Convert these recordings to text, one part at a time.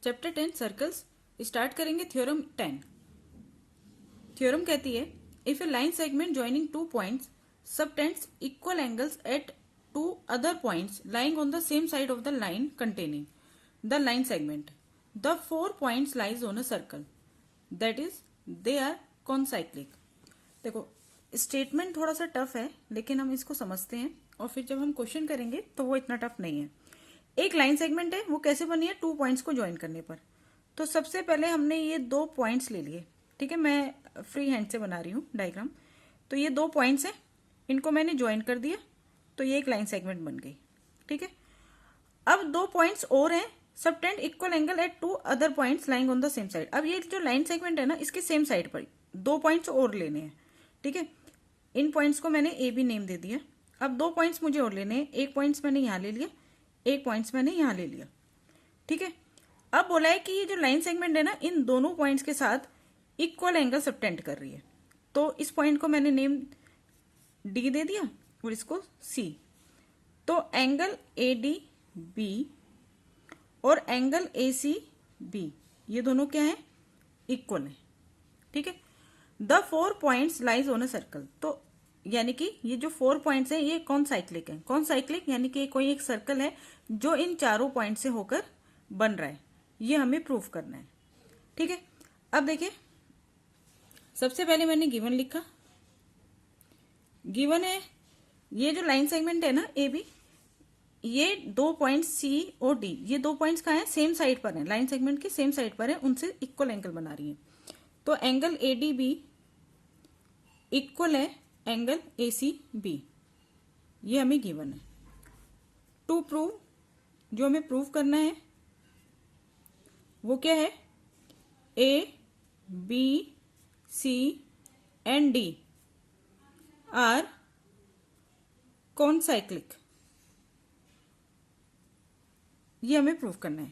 Chapter 10 circles start करेंगे theorem 10। Theorem कहती है if a line segment joining two points subtends equal angles at two other points lying on the same side of the line containing the line segment the 4 points lie on a circle that is they are concyclic. देखो statement थोड़ा सा tough है लेकिन हम इसको समझते हैं और फिर जब हम क्वेश्चन करेंगे तो वो इतना टफ नहीं है। एक लाइन सेगमेंट है, वो कैसे बनी है? 2 पॉइंट्स को ज्वाइन करने पर। तो सबसे पहले हमने ये 2 पॉइंट्स ले लिए, ठीक है। मैं फ्री हैंड से बना रही हूँ डायग्राम। तो ये 2 पॉइंट्स हैं, इनको मैंने ज्वाइन कर दिया तो ये एक लाइन सेगमेंट बन गई, ठीक है। अब 2 पॉइंट्स और हैं, subtend equal angle at 2 other points lying on the same side. अब ये जो लाइन सेगमेंट है ना, इसके सेम साइड पर 2 पॉइंट्स और लेने हैं, ठीक है। इन पॉइंट्स को मैंने ए बी नेम दे दिया। अब 2 पॉइंट्स मुझे और लेने हैं, एक पॉइंट्स मैंने यहाँ ले लिया, एक पॉइंट्स मैंने यहाँ ले लिया, ठीक है। अब बोला है कि ये जो लाइन सेगमेंट है ना, इन दोनों पॉइंट्स के साथ इक्वल एंगल सबटेंड कर रही है। तो इस पॉइंट को मैंने नेम डी दे दिया और इसको सी। तो एंगल ए डी बी और एंगल ए सी बी ये दोनों क्या है? इक्वल है, ठीक है। The 4 points lie on a circle. तो यानी कि ये जो 4 पॉइंट्स हैं ये कौन साइक्लिक है? कौन साइक्लिक यानी कि कोई एक सर्कल है जो इन चारों पॉइंट से होकर बन रहा है, ये हमें प्रूव करना है, ठीक है। अब देखिए सबसे पहले मैंने गिवन लिखा। गिवन है ये जो लाइन सेगमेंट है ना ए बी, ये 2 पॉइंट सी और डी, ये 2 पॉइंट्स कहाँ हैं? सेम साइड पर हैं, लाइन सेगमेंट के सेम साइड पर है, उनसे इक्वल एंगल बना रही है। तो angle A D B equal है एंगल ए सी बी, ये हमें गिवन है। टू प्रूव, जो हमें प्रूव करना है वो क्या है? A B C and D are concyclic, ये हमें प्रूव करना है।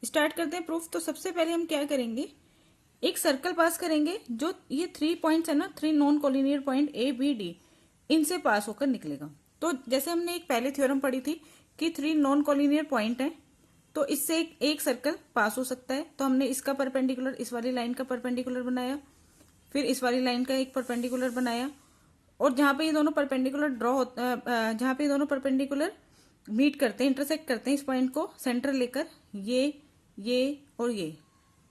स्टार्ट करते हैं प्रूफ। तो सबसे पहले हम क्या करेंगे, एक सर्कल पास करेंगे जो ये 3 पॉइंट्स है ना, 3 non collinear point A B D, इनसे पास होकर निकलेगा। तो जैसे हमने एक पहले थ्योरम पढ़ी थी कि 3 नॉन कोलिनियर पॉइंट है तो इससे एक सर्कल पास हो सकता है। तो हमने इसका परपेंडिकुलर, इस वाली लाइन का परपेंडिकुलर बनाया, फिर इस वाली लाइन का एक परपेंडिकुलर बनाया, और जहां पे ये दोनों परपेंडिकुलर ड्रॉ होता, जहां पे ये दोनों परपेंडिकुलर मीट करते हैं, इंटरसेक्ट करते हैं, इस पॉइंट को सेंटर लेकर ये और ये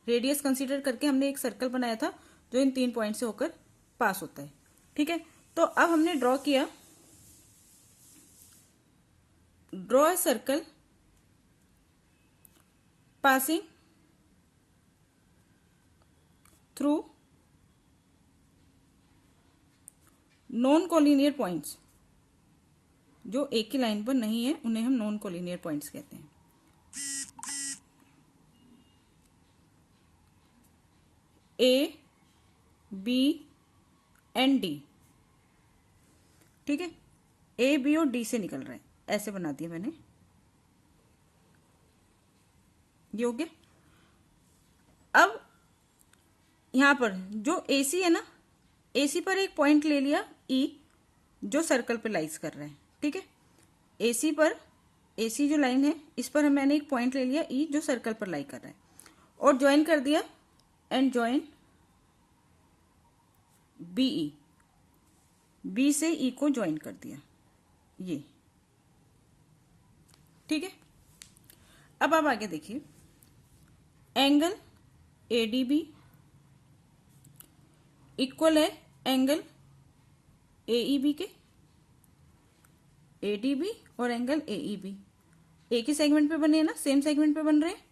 रेडियस कंसीडर करके हमने एक सर्कल बनाया था जो इन 3 पॉइंट से होकर पास होता है, ठीक है। तो अब हमने ड्रॉ किया, draw a circle passing through non collinear points. जो एक ही लाइन पर नहीं है उन्हें हम नॉन कोलिनियर पॉइंट्स कहते हैं। ए बी एंड डी, ठीक है। ए बी और डी से निकल रहे हैं, ऐसे बना दिया मैंने, ये हो गया। अब यहां पर जो ए सी है ना, ए सी पर एक पॉइंट ले लिया ई, जो सर्कल पे लाइज कर रहा है, ठीक है। ए सी पर, ए सी जो लाइन है इस पर मैंने एक पॉइंट ले लिया ई जो सर्कल पर लाई कर रहा है, और ज्वाइन कर दिया एंड ज्वाइन बीई, बी से ई को ज्वाइन कर दिया, ये, ठीक है। अब आप आगे देखिए, angle A D B equal है एंगल ए ई बी के। ए डी बी और एंगल ए ई बी एक ही सेगमेंट पे बने हैं ना, सेम सेगमेंट पे बन रहे हैं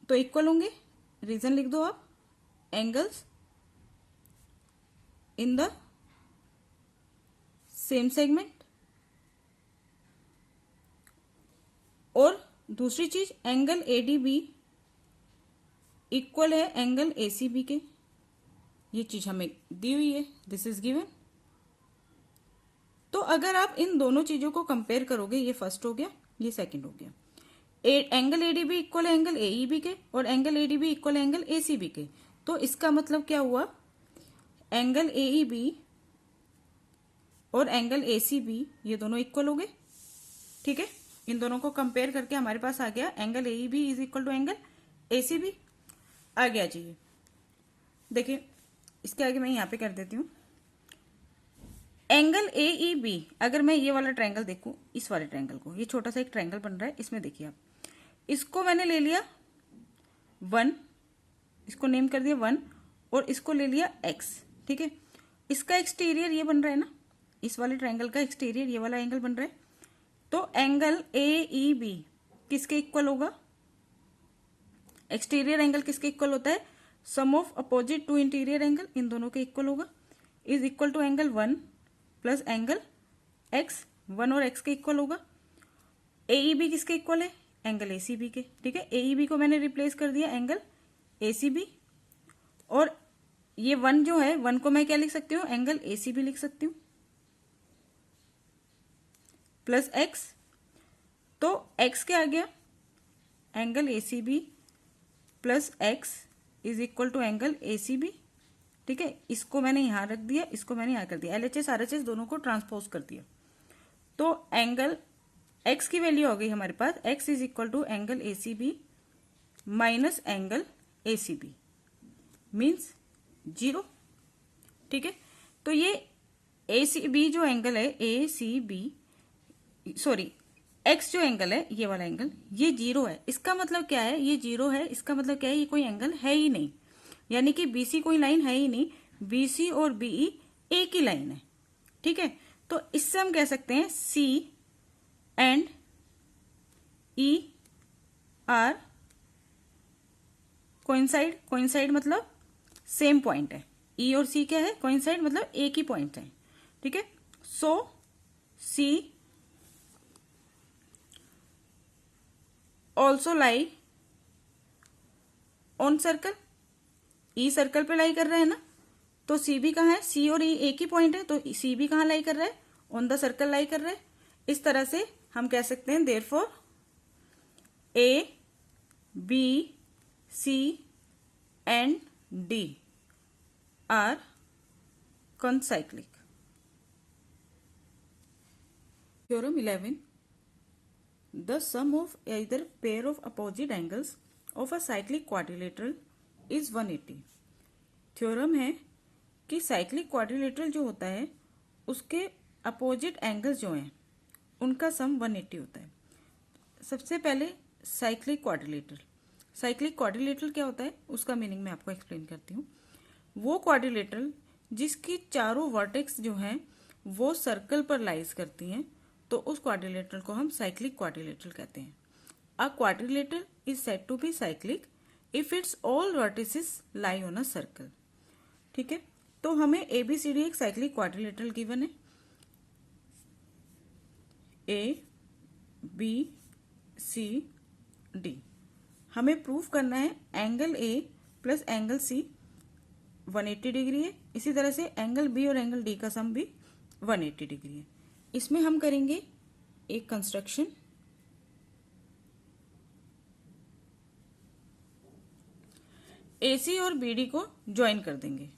तो इक्वल होंगे। रीजन लिख दो आप, angles in the same segment. और दूसरी चीज, angle A D B equal है एंगल ए सी बी के, ये चीज हमें दी हुई है, दिस इज गिवन। तो अगर आप इन दोनों चीजों को कंपेयर करोगे, ये फर्स्ट हो गया, ये सेकंड हो गया। Angle A D B equal है एंगल ए ई बी के और angle A D B equal है एंगल ए सी बी के। तो इसका मतलब क्या हुआ, एंगल ए ई बी और एंगल ए सी बी ये दोनों इक्वल हो गए, ठीक है। इन दोनों को कंपेयर करके हमारे पास आ गया angle A E B is equal to angle ACB आ गया जी। देखिए इसके आगे मैं यहाँ पे कर देती हूँ एंगल AEB। अगर मैं ये वाला ट्रायंगल देखूं, इस वाले ट्रायंगल को, ये छोटा सा एक ट्रायंगल बन रहा है, इसमें देखिए आप, इसको मैंने ले लिया 1, इसको नेम कर दिया 1, और इसको ले लिया x, ठीक है। इसका एक्सटीरियर ये बन रहा है ना, इस वाले ट्रायंगल का एक्सटीरियर ये वाला एंगल बन रहा है, तो एंगल AEB किसके इक्वल होगा? एक्सटीरियर एंगल किसके इक्वल होता है? Sum of opposite to interior angle, इन दोनों के इक्वल होगा, is equal to angle 1 plus angle x, 1 और x के इक्वल होगा। AEB किसके इक्वल है? एंगल ACB के, ठीक है। AEB को मैंने रिप्लेस कर दिया एंगल ACB, और ये 1 जो है, 1 को मैं क्या लिख सकती हूँ? एंगल ACB लिख सकती हूँ, प्लस x, तो x क्या आ गया? Angle ACB plus x is equal to angle ACB, ठीक है। इसको मैंने यहां रख दिया, इसको मैंने यहां कर दिया, LHS RHS दोनों को ट्रांसपोज कर दिया, तो एंगल x की वैल्यू हो गई हमारे पास, x is equal to angle ACB minus angle ACB means 0, ठीक है। तो ये ACB जो एंगल है, ACB सॉरी x जो एंगल है, ये वाला एंगल, ये 0 है। इसका मतलब क्या है? ये 0 है, इसका मतलब क्या है? ये कोई एंगल है ही नहीं, यानी कि BC कोई लाइन है ही नहीं, BC और BE एक ही लाइन है, ठीक है। तो इससे हम कह सकते हैं C and E are coincide. Coincide मतलब सेम पॉइंट है, E और C क्या है? कोइंसाइड मतलब एक ही पॉइंट है, ठीक है। सो C also lie on circle, E circle पे लाई कर रहा है ना, तो C भी कहाँ है? C और E एक ही पॉइंट है, तो C भी कहाँ लाई कर रहा है? ऑन द सर्कल लाई कर रहा है। इस तरह से हम कह सकते हैं therefore A, B, C and D are concyclic. Theorem 11. The sum of either pair of opposite angles of a cyclic quadrilateral is 180. Theorem है कि साइक्लिक क्वाड्रिलेटरल जो होता है उसके अपोजिट एंगल्स जो हैं उनका सम 180 होता है। सबसे पहले साइक्लिक क्वाड्रिलेटरल। साइक्लिक क्वाड्रिलेटरल क्या होता है उसका मीनिंग मैं आपको एक्सप्लेन करती हूँ। वो क्वाड्रिलेटरल जिसकी चारों वर्टेक्स जो हैं वो सर्कल पर लाइज करती हैं, तो उस क्वाड्रिलेटरल को हम साइक्लिक क्वाड्रिलेटरल कहते हैं। A quadrilateral is said to be cyclic if its all vertices lie on a circle, ठीक है। तो हमें ABCD एक साइक्लिक क्वाड्रिलेटरल गिवन है, ABCD। हमें प्रूफ करना है angle A plus angle C 180 degree है, इसी तरह से एंगल B और एंगल D का सम भी 180 डिग्री है। इसमें हम करेंगे एक कंस्ट्रक्शन। AC और BD को ज्वाइन कर देंगे।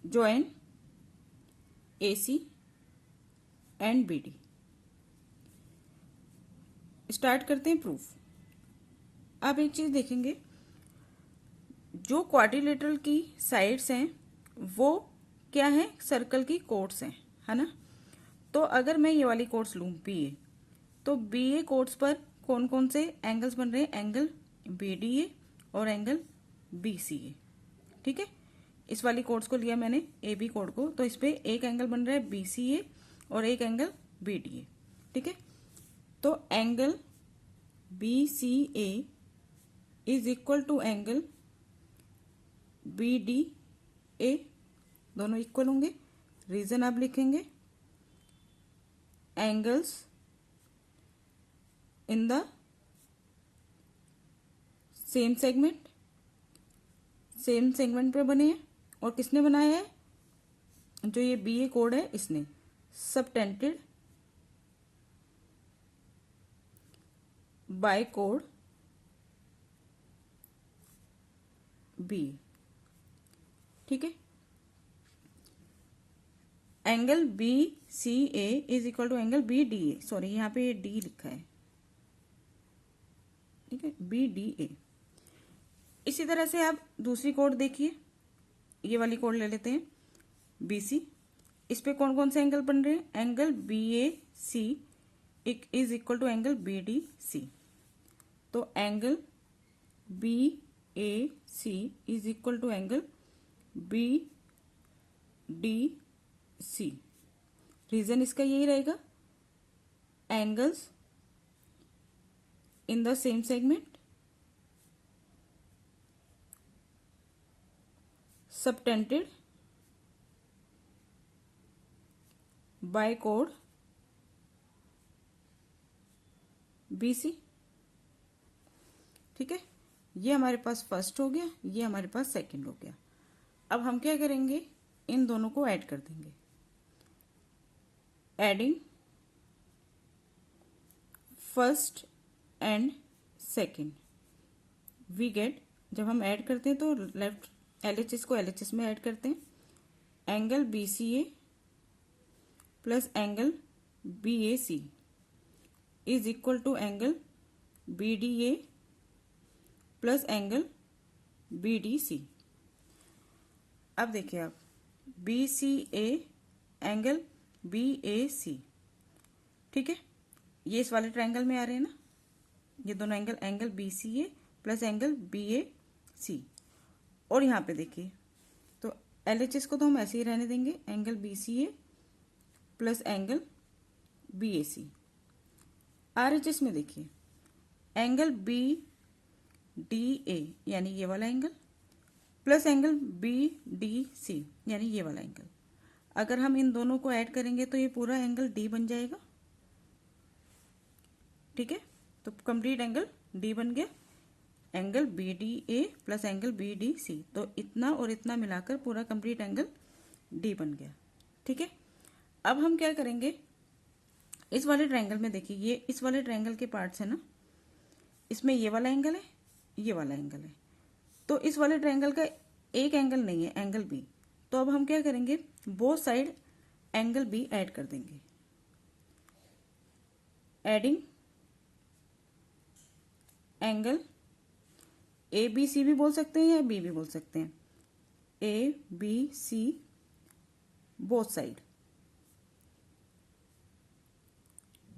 Join AC and BD। Start करते हैं प्रूफ। आप एक चीज देखेंगे, जो क्वाड्रिलेटरल की साइड्स हैं वो क्या है? सर्कल की कोर्ट्स हैं, है ना। तो अगर मैं ये वाली कोर्ट्स लूँ BA, तो BA कोर्ट्स पर कौन कौन से एंगल्स बन रहे हैं? एंगल BDA और एंगल BCA, ठीक है। इस वाली कोर्ट्स को लिया मैंने AB कोड को, तो इस पे एक एंगल बन रहा है BCA और एक एंगल BDA, ठीक है। तो angle BCA is equal to angle BDA, दोनों इक्वल होंगे। रीजन आप लिखेंगे angles in the same segment, same segment पे बने हैं। और किसने बनाया है? जो ये BA कोड है इसने, सबटेंडेड बाय कोड B, ठीक है। Angle B C A is equal to angle B D A, sorry यहाँ पे डी लिखा है, ठीक है, बी डी ए। इसी तरह से आप दूसरी कोड देखिए, ये वाली कोड ले लेते हैं बी सी। इस पे कौन कौन से एंगल बन रहे हैं, angle B A C is equal to angle B D C. तो angle B A C is equal to angle B D C. Reason इसका यही रहेगा, angles in the same segment subtended by कोड B C. ठीक है, ये हमारे पास first हो गया, ये हमारे पास सेकंड हो गया। अब हम क्या करेंगे, इन दोनों को ऐड कर देंगे। Adding first and second we get, जब हम ऐड करते हैं तो लेफ्ट LHS को LHS में ऐड करते हैं, angle B C A plus angle B A C is equal to angle B D A plus angle B D C. अब देखिए आप, B C A angle B A C, ठीक है, ये इस वाले ट्रायंगल में आ रहे हैं ना, ये दोनों angle, angle B C A plus angle B A सी। और यहाँ पे देखिए, तो LHS को तो हम ऐसे ही रहने देंगे, angle B C A plus angle B A C. RHS में देखिए, एंगल बी डी ए यानी ये वाला angle plus angle B D C यानी ये वाला एंगल। अगर हम इन दोनों को ऐड करेंगे तो ये पूरा एंगल डी बन जाएगा, ठीक है। तो कंप्लीट एंगल डी बन गया, angle B D A plus angle B D C. तो इतना और इतना मिलाकर पूरा कंप्लीट एंगल डी बन गया, ठीक है। अब हम क्या करेंगे, इस वाले ट्रायंगल में देखिए, ये इस वाले ट्रायंगल के पार्ट्स है ना, इसमें ये वाला एंगल है, ये वाला एंगल है, तो इस वाले ट्रायंगल का एक एंगल नहीं है, एंगल बी। तो अब हम क्या करेंगे, both side angle B add कर देंगे। Adding angle A B C भी बोल सकते हैं या बी भी बोल सकते हैं, A B C both side.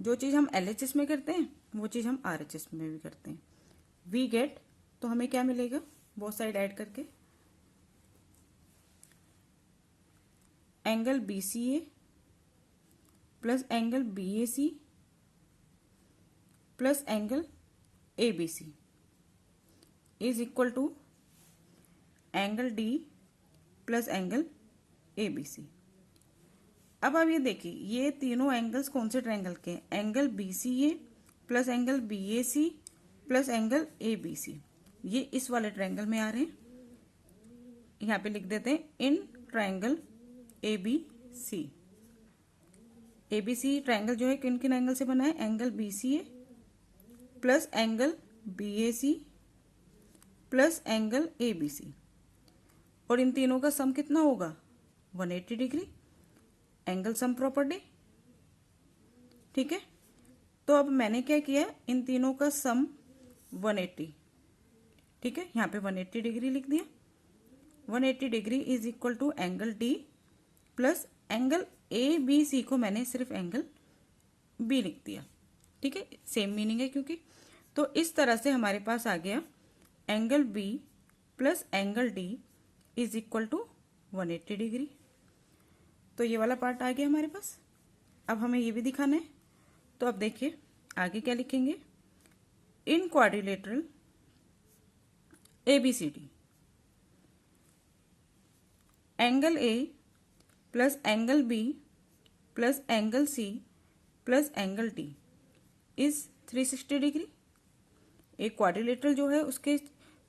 जो चीज हम LHS में करते हैं वो चीज हम RHS में भी करते हैं। वी गेट, तो हमें क्या मिलेगा, बोथ साइड ऐड करके angle B C A plus angle B A C plus angle A B C is equal to angle D plus angle A B C. अब आप ये देखिए, ये तीनों एंगल्स कौन से ट्रायंगल के हैं, angle B C A plus angle B A C plus angle A B C, ये इस वाले ट्रायंगल में आ रहे हैं। यहाँ पे लिख देते हैं in triangle A B C. A B C triangle जो है किन किन एंगल से बना है, angle B C A plus angle B A C plus angle A B C. और इन तीनों का सम कितना होगा, 180 डिग्री, एंगल सम प्रॉपर्टी, ठीक है। तो अब मैंने क्या किया, इन तीनों का सम 180, ठीक है, यहाँ पे 180 डिग्री लिख दिया। 180 degree is equal to angle D plus angle A B C को मैंने सिर्फ एंगल बी लिख दिया, ठीक है, सेम मीनिंग है क्योंकि। तो इस तरह से हमारे पास आ गया angle B plus angle D is equal to 180 degree. तो ये वाला पार्ट आ गया हमारे पास। अब हमें ये भी दिखाना है, तो अब देखिए आगे क्या लिखेंगे, इन quadrilateral ABCD angle A plus angle B plus angle C plus angle D is 360 degree. एक क्वाड्रिलेटरल जो है उसके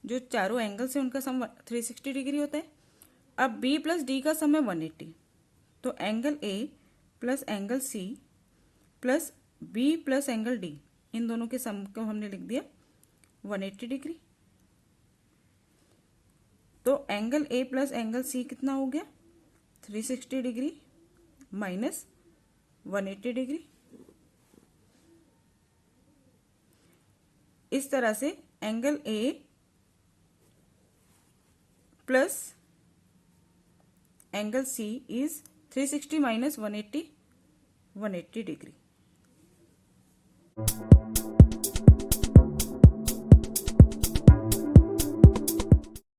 जो चारों एंगल्स हैं उनका सम 360 डिग्री होता है। अब B प्लस D का सम है 180, तो angle A plus angle C plus B plus angle D, इन दोनों के सम को हमने लिख दिया 180 डिग्री। तो angle A plus angle C कितना हो गया 360 डिग्री माइनस 180 डिग्री। इस तरह से angle A plus angle C is 360 minus 180 degree.